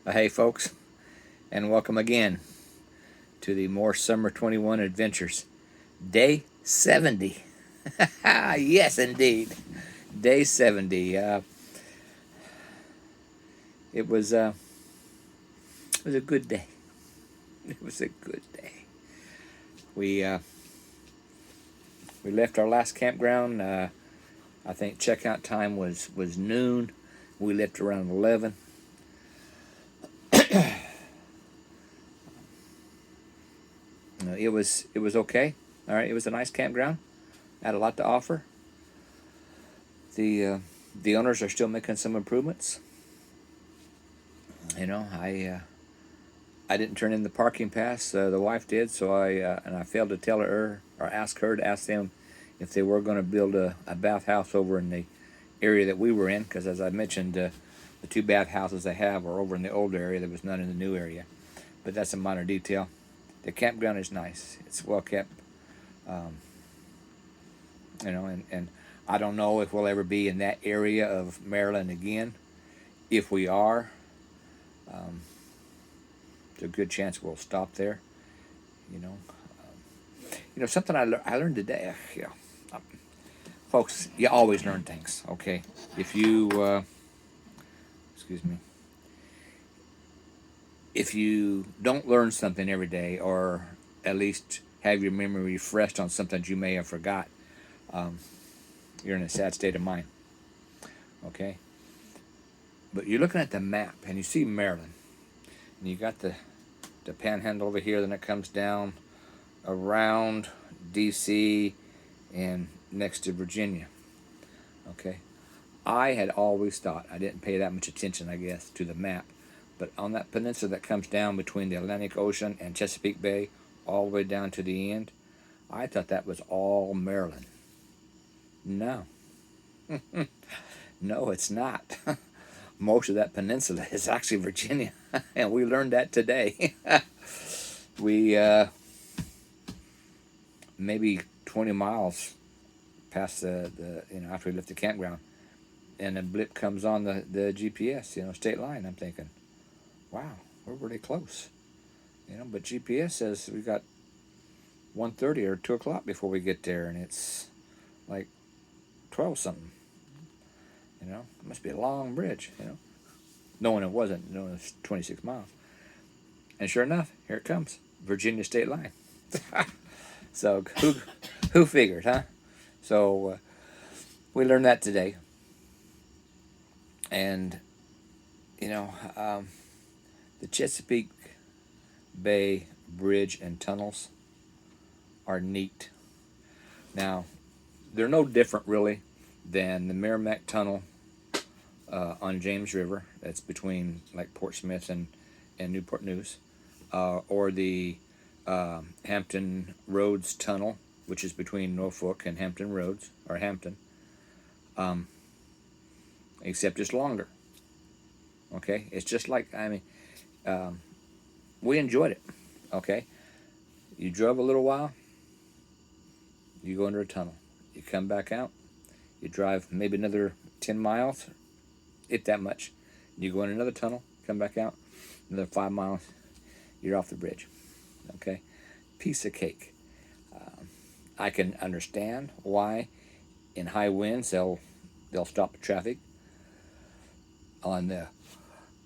Hey, folks, and welcome again to the More Summer 21 Adventures. Day 70. Yes, indeed. Day 70. It was uh, it was a good day. It was a good day. We uh, we left our last campground. I think checkout time was noon. We left around 11. It was okay. All right, it was a nice campground. Had a lot to offer. The owners are still making some improvements. I didn't turn in the parking pass. The wife did, so I failed to tell her or ask them if they were going to build a bathhouse over in the area that we were in. Because as I mentioned, the two bathhouses they have are over in the old area. There was none in the new area, but that's a minor detail. The campground is nice. It's well kept. Um, and I don't know if we'll ever be in that area of Maryland again. If we are, um, there's a good chance we'll stop there. You know, something I learned today. Um, folks, you always learn things. Okay, if you excuse me, if you don't learn something every day, or at least have your memory refreshed on something you may have forgot, um, you're in a sad state of mind. Okay, but you're looking at the map and you see Maryland, and you got the Panhandle over here. Then it comes down around D.C. and next to Virginia. Okay, I had always thought, I didn't pay that much attention, I guess, to the map, but on that peninsula that comes down between the Atlantic Ocean and Chesapeake Bay, all the way down to the end, I thought that was all Maryland. No, no, it's not. Most of that peninsula is actually Virginia, and we learned that today. we maybe 20 miles past the after we left the campground, and a blip comes on the GPS, state line. I'm thinking, wow, we're really close, but GPS says we got 1:30 or 2 o'clock before we get there, and it's like 12 something. It must be a long bridge. Knowing it wasn't, knowing it's 26 miles, and sure enough, here it comes, Virginia state line. So who figured, huh? So we learned that today, and you know the Chesapeake Bay Bridge and tunnels are neat. Now, they're no different really than the Merrimack Tunnel on James River. That's between like Portsmouth and Newport News, or the Hampton Roads Tunnel, which is between Norfolk and Hampton Roads or Hampton, um, except it's longer. Okay, it's just like um, we enjoyed it. Okay, you drove a little while, you go under a tunnel, you come back out, you drive maybe another 10 miles, if that much, you go in another tunnel, come back out, another 5 miles, you're off the bridge. Okay, piece of cake. I can understand why in high winds they'll stop the traffic on the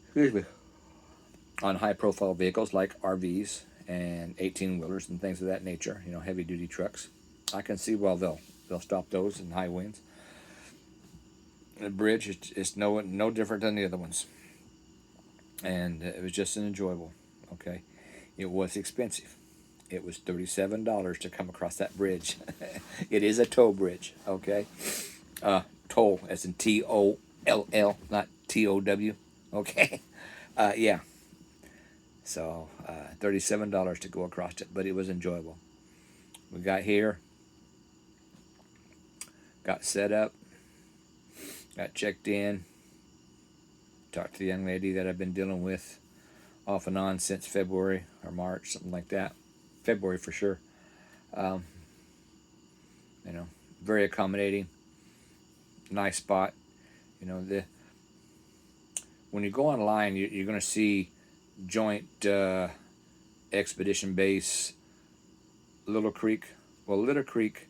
excuse me on high profile vehicles like RVs and 18 wheelers and things of that nature. Heavy duty trucks. I can see why they'll stop those in high winds. The bridge is no different than the other ones, and it was just an enjoyable. Okay, it was expensive. It was $37 to come across that bridge. It is a toll bridge. Okay, toll as in TOLL, not TOW. Okay, yeah. So $37 to go across it, but it was enjoyable. We got here, got set up, got checked in, talked to the young lady that I've been dealing with off and on since February or March, something like that. February for sure. Um, you know, very accommodating, nice spot. You know, when you go online, you're going to see Joint Expedition Base, Little Creek. Well, Little Creek,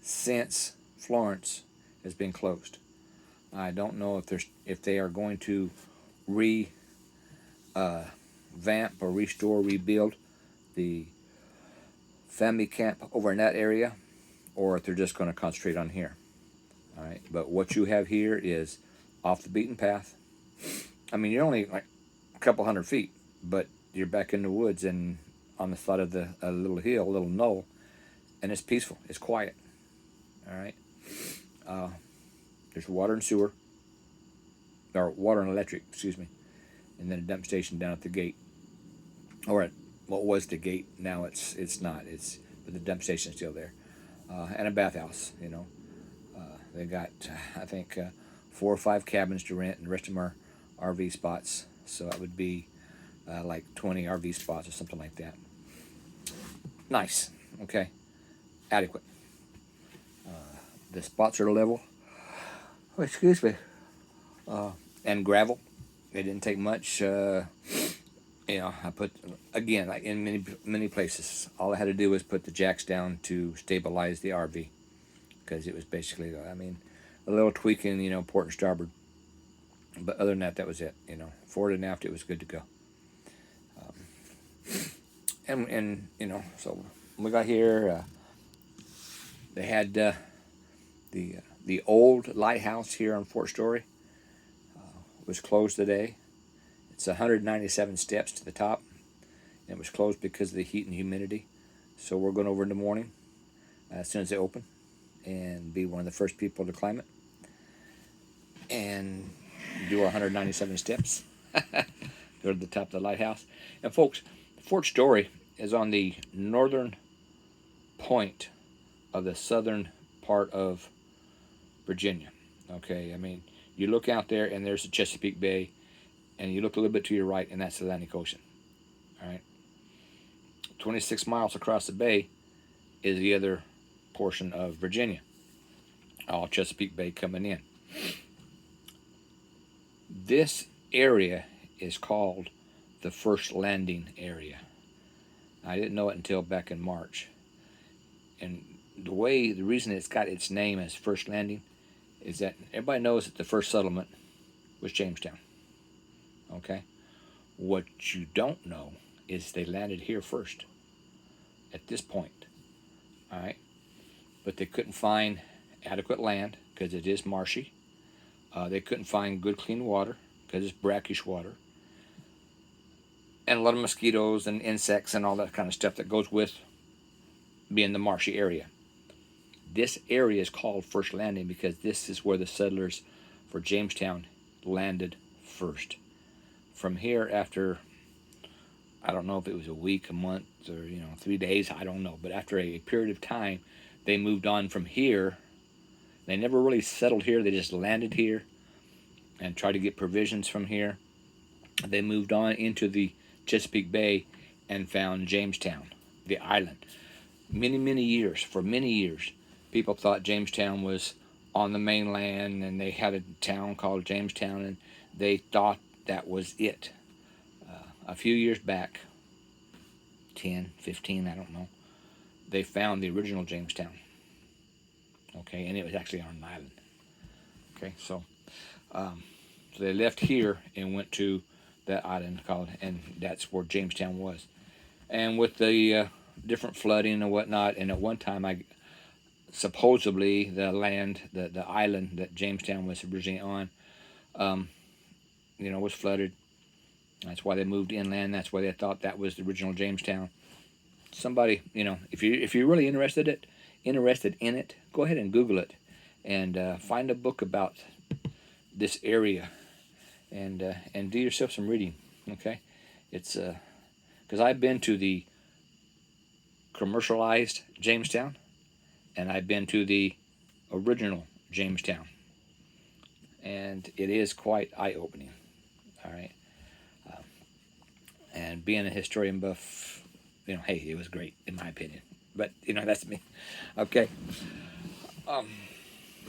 since Florence, has been closed. I don't know if they are going to revamp or restore, rebuild the family camp over in that area, or if they're just going to concentrate on here. All right, but what you have here is off the beaten path. I mean, you're only like a couple 100 feet, but you're back in the woods and on the side of a little hill, a little knoll, and it's peaceful. It's quiet. All right. There's water and sewer, or water and electric, excuse me, and then a dump station down at the gate, or at what was the gate. Now it's not. But the dump station's still there, and a bathhouse. They got I think 4 or 5 cabins to rent, and the rest of them are RV spots. So that would be like 20 RV spots or something like that. Nice. Okay. Adequate. The spots are level. Oh, excuse me. And gravel. It didn't take much. I put, again, like in many places, all I had to do was put the jacks down to stabilize the RV, because it was basically, a little tweaking, port and starboard. But other than that, that was it. Forward and aft, it was good to go. So when we got here, they had the old lighthouse here on Fort Story was closed today. It's 197 steps to the top, and it was closed because of the heat and humidity. So we're going over in the morning as soon as they open, and be one of the first people to climb it and do our 197 steps. Go to the top of the lighthouse. And folks, Fort Story is on the northern point of the southern part of Virginia. Okay, you look out there and there's the Chesapeake Bay, and you look a little bit to your right and that's the Atlantic Ocean. All right, 26 miles across the bay is the other portion of Virginia, all Chesapeake Bay coming in. This area is called the First Landing area. I didn't know it until back in March. And the reason it's got its name as First Landing is that everybody knows that the first settlement was Jamestown. Okay? What you don't know is they landed here first, at this point. All right? But they couldn't find adequate land because it is marshy. They couldn't find good clean water because it's brackish water. And a lot of mosquitoes and insects and all that kind of stuff that goes with being the marshy area. This area is called First Landing because this is where the settlers for Jamestown landed first. From here, after, I don't know if it was a week, a month, or 3 days, I don't know. But after a period of time, they moved on from here. They never really settled here. They just landed here and tried to get provisions from here. They moved on into the Chesapeake Bay and found Jamestown, the island. For many years, people thought Jamestown was on the mainland, and they had a town called Jamestown, and they thought that was it. A few years back, 10, 15, I don't know, they found the original Jamestown. Okay, and it was actually on an island. Okay, so they left here and went to that island and that's where Jamestown was. And with the different flooding and whatnot, and at one time, supposedly the land, the island that Jamestown was originally on, was flooded. That's why they moved inland. That's why they thought that was the original Jamestown. Somebody, if you're really interested in it, go ahead and Google it, and find a book about this area, and do yourself some reading. Okay, it's because I've been to the commercialized Jamestown, and I've been to the original Jamestown, and it is quite eye-opening. All right, and being a historian buff, hey, it was great in my opinion. But that's me. Okay.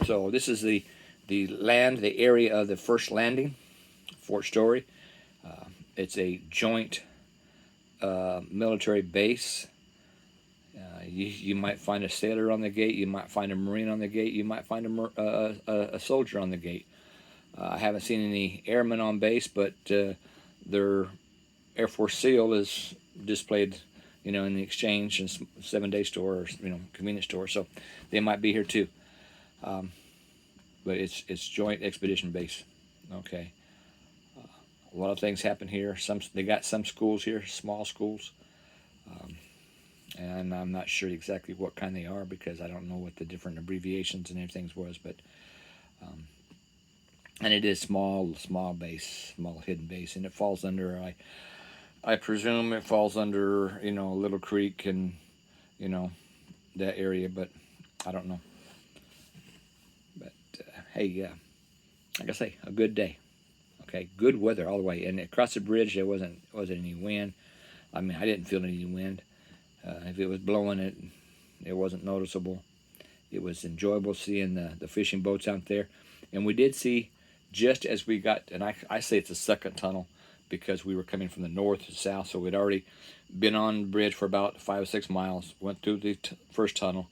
So this is the land, the area of the First Landing, Fort Story. It's a joint military base. You might find a sailor on the gate. You might find a Marine on the gate. You might find a soldier on the gate. I haven't seen any airmen on base, but their Air Force SEAL is displayed, in the exchange and 7-day store, or convenience store. So they might be here too. But it's Joint Expedition Base. Okay. A lot of things happen here. They got some schools here, small schools, and I'm not sure exactly what kind they are because I don't know what the different abbreviations and everything was. But and it is small base, small hidden base, and it falls under. I presume it falls under Little Creek and that area, but I don't know. But hey, like I say, a good day. Okay, good weather all the way, and across the bridge there wasn't any wind. I mean, I didn't feel any wind. If it was blowing, it wasn't noticeable. It was enjoyable seeing the fishing boats out there, and we did see just as we got, and I say it's a second tunnel because we were coming from the north to south, so we'd already been on the bridge for about 5 or 6 miles. Went through the first tunnel,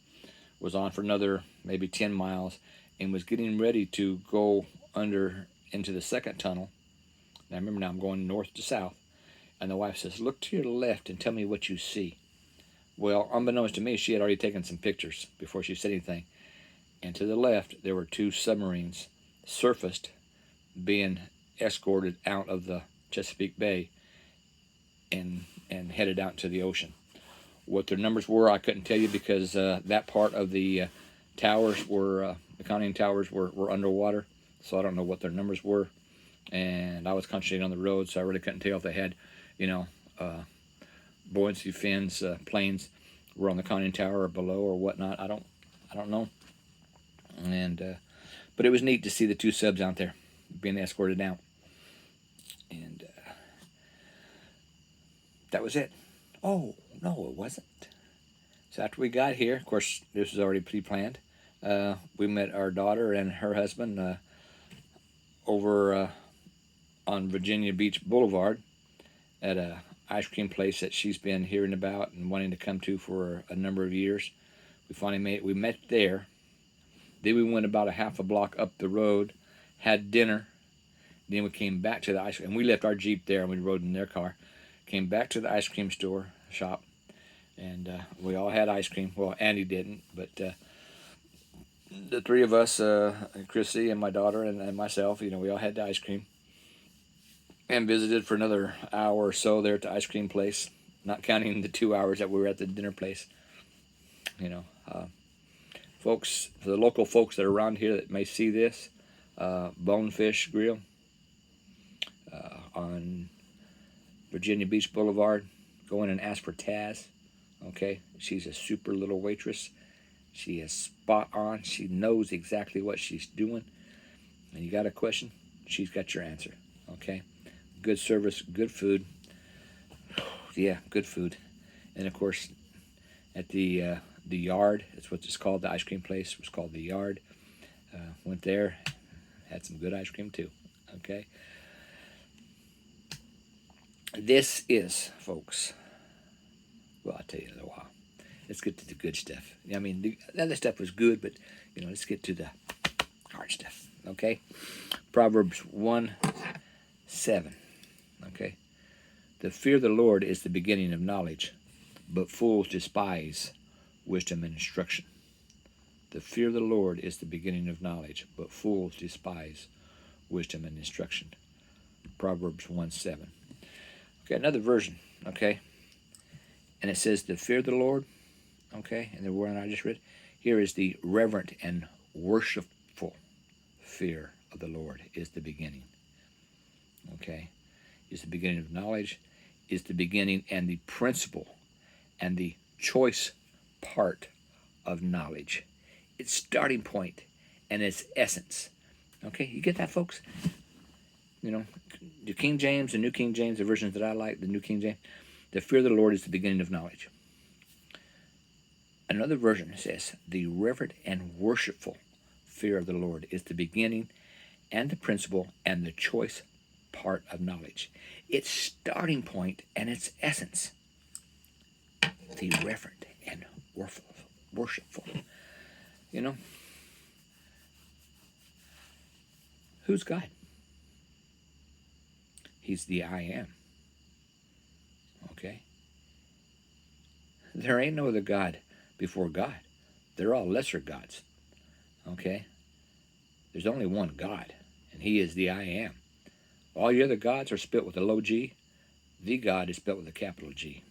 was on for another maybe 10 miles, and was getting ready to go under into the second tunnel. Now remember, now I'm going north to south, and the wife says, "Look to your left and tell me what you see." Well, unbeknownst to me, she had already taken some pictures before she said anything. And to the left, there were 2 submarines surfaced, being escorted out of the Chesapeake Bay and headed out to the ocean. What their numbers were, I couldn't tell you because that part of the towers were, the conning towers were underwater. So I don't know what their numbers were. And I was concentrating on the road, so I really couldn't tell if they had, buoyancy fins, planes were on the conning tower or below or whatnot. I don't know. And but it was neat to see the 2 subs out there being escorted out. And that was it. Oh, no, it wasn't. So after we got here, of course, this was already pre-planned. We met our daughter and her husband over on Virginia Beach Boulevard at a ice cream place that she's been hearing about and wanting to come to for a number of years. We met there. Then we went about a half a block up the road, had dinner. Then we came back to the ice cream, and we left our Jeep there and we rode in their car. Came back to the ice cream shop, and we all had ice cream. Well, Andy didn't, but the 3 of us, Chrissy and my daughter and myself, we all had the ice cream. And visited for another hour or so there at the ice cream place, not counting the 2 hours that we were at the dinner place. Folks, for the local folks that are around here that may see this, Bonefish Grill on Virginia Beach Boulevard. Go in and ask for Taz. Okay, she's a super little waitress. She is spot on. She knows exactly what she's doing. And you got a question, she's got your answer. Okay, good service, good food. Yeah, good food. And of course, at the Yard, that's what it's called. The ice cream place was called the Yard. Went there, had some good ice cream too. Okay. This is, folks. Well, I'll tell you in a little while. Let's get to the good stuff. I mean, the other stuff was good, but let's get to the hard stuff. Okay. Proverbs 1:7. Okay. The fear of the Lord is the beginning of knowledge, but fools despise wisdom and instruction. The fear of the Lord is the beginning of knowledge, but fools despise wisdom and instruction. Proverbs 1:7. Okay, another version, okay? And it says, the fear of the Lord, okay? And the word I just read, here is the reverent and worshipful fear of the Lord is the beginning. Okay? Is the beginning of knowledge, is the beginning and the principle and the choice part of knowledge. Its starting point and its essence. Okay, you get that, folks? The King James, the New King James, the versions that I like, the New King James, the fear of the Lord is the beginning of knowledge. Another version says, the reverent and worshipful fear of the Lord is the beginning and the principle and the choice part of knowledge. Its starting point and its essence. The reverent and worshipful. You know, who's God? He's the I am. Okay? There ain't no other God before God. They're all lesser gods. Okay? There's only one God, and He is the I am. All your other gods are spelt with a low G. The God is spelt with a capital G.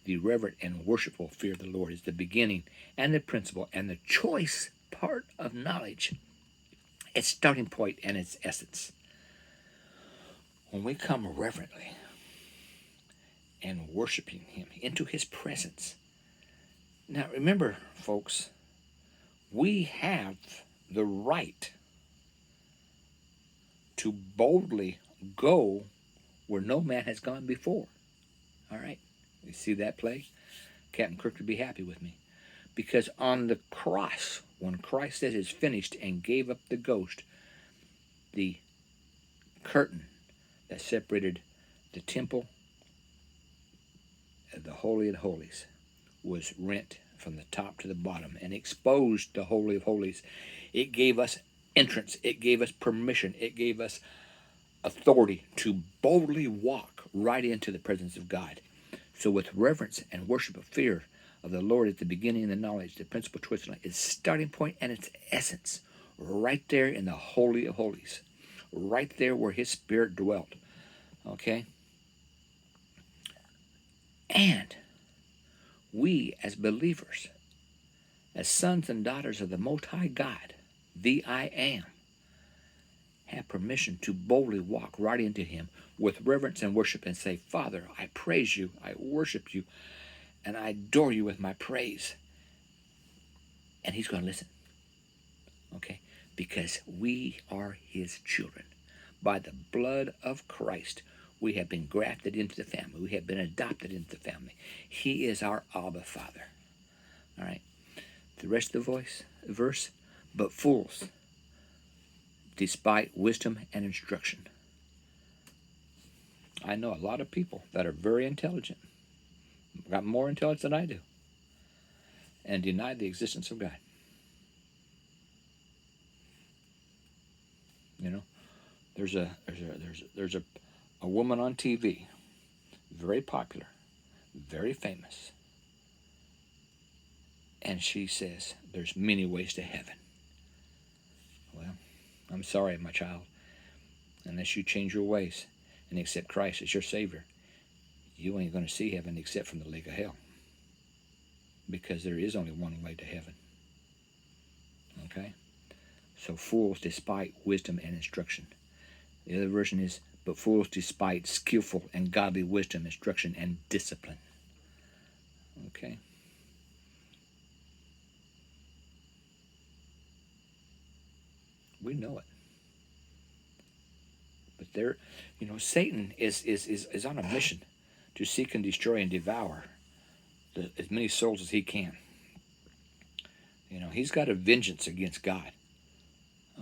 The reverent and worshipful fear of the Lord is the beginning and the principle and the choice part of knowledge. Its starting point and its essence. When we come reverently and worshiping Him into His presence. Now remember, folks, we have the right to boldly go where no man has gone before. All right? You see that play? Captain Kirk would be happy with me. Because on the cross, when Christ said it's finished and gave up the ghost, the curtain that separated the temple of the Holy of Holies was rent from the top to the bottom and exposed the Holy of Holies. It gave us entrance. It gave us permission. It gave us authority to boldly walk right into the presence of God. So with reverence and worship of fear of the Lord at the beginning of the knowledge, the principal twist, its starting point and its essence, right there in the Holy of Holies, right there where His Spirit dwelt. Okay? And we as believers, as sons and daughters of the Most High God, the I Am, have permission to boldly walk right into Him with reverence and worship and say, Father, I praise You, I worship You, and I adore You with my praise. And He's going to listen. Okay? Because we are His children. By the blood of Christ, we have been grafted into the family. We have been adopted into the family. He is our Abba Father. All right? The rest of the verse, but fools, despite wisdom and instruction. I know a lot of people that are very intelligent, got more intelligence than I do, and deny the existence of God. You know, there's a woman on TV, very popular, very famous, and she says there's many ways to heaven. Well, I'm sorry, my child, unless you change your ways and accept Christ as your Savior, you ain't going to see heaven except from the lake of hell, because there is only one way to heaven. Okay? So fools despite wisdom and instruction. The other version is, but fools despite skillful and godly wisdom, instruction, and discipline. Okay? We know it. But there, Satan is on a mission to seek and destroy and devour as many souls as he can. He's got a vengeance against God.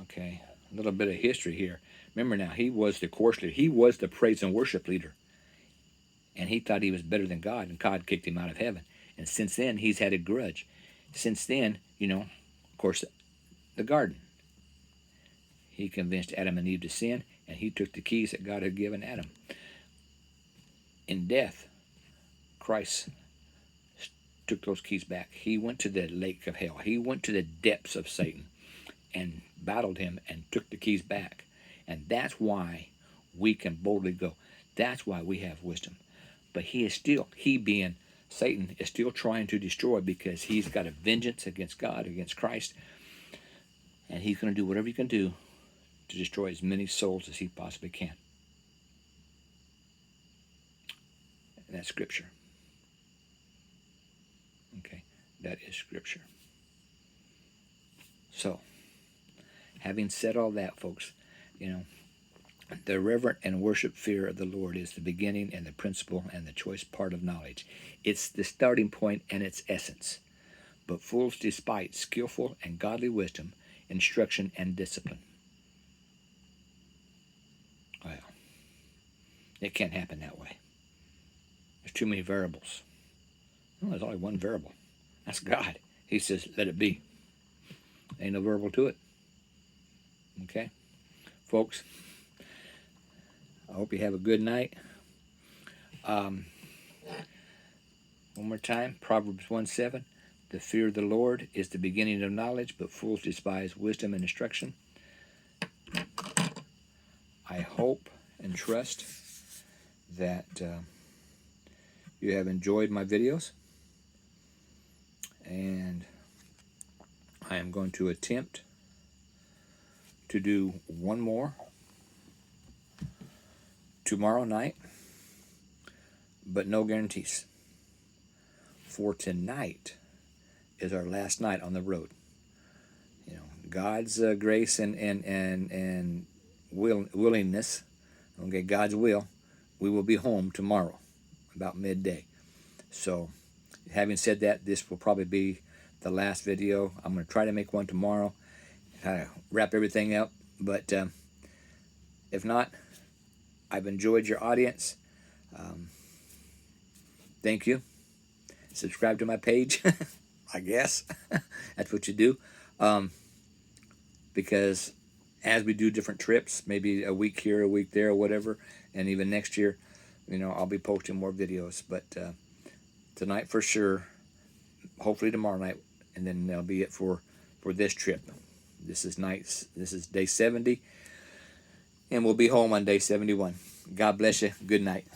Okay? A little bit of history here. Remember now, he was the course leader. He was the praise and worship leader. And he thought he was better than God, and God kicked him out of heaven. And since then, he's had a grudge. Since then, of course, the garden. He convinced Adam and Eve to sin, and he took the keys that God had given Adam. In death, Christ took those keys back. He went to the lake of hell. He went to the depths of Satan and battled him and took the keys back. And that's why we can boldly go. That's why we have wisdom. But he being Satan, is still trying to destroy, because he's got a vengeance against God, against Christ. And he's going to do whatever he can do to destroy as many souls as he possibly can. And that's Scripture. Okay, that is Scripture. So, having said all that, folks, the reverent and worship fear of the Lord is the beginning and the principle and the choice part of knowledge. It's the starting point and its essence. But fools despite skillful and godly wisdom, instruction, and discipline. Well, It can't happen that way. There's too many variables. Well, there's only one variable. That's God. He says, let it be. Ain't no variable to it. Okay? Folks, I hope you have a good night. One more time, Proverbs 1:7. The fear of the Lord is the beginning of knowledge, but fools despise wisdom and instruction. I hope and trust that you have enjoyed my videos, and I am going to attempt to do one more tomorrow night, but no guarantees. For tonight is our last night on the road. You know, God's grace and willingness, okay, God's will, we will be home tomorrow about midday. So having said that, this will probably be the last video. I'm going to try to make one tomorrow, wrap everything up, but if not, I've enjoyed your audience. Thank you. Subscribe to my page. I guess that's what you do, because as we do different trips, maybe a week here, a week there, or whatever, and even next year, you know, I'll be posting more videos. But tonight for sure, hopefully tomorrow night, and then that'll be it for this trip. This is day 70, and we'll be home on day 71. God bless you. Good night.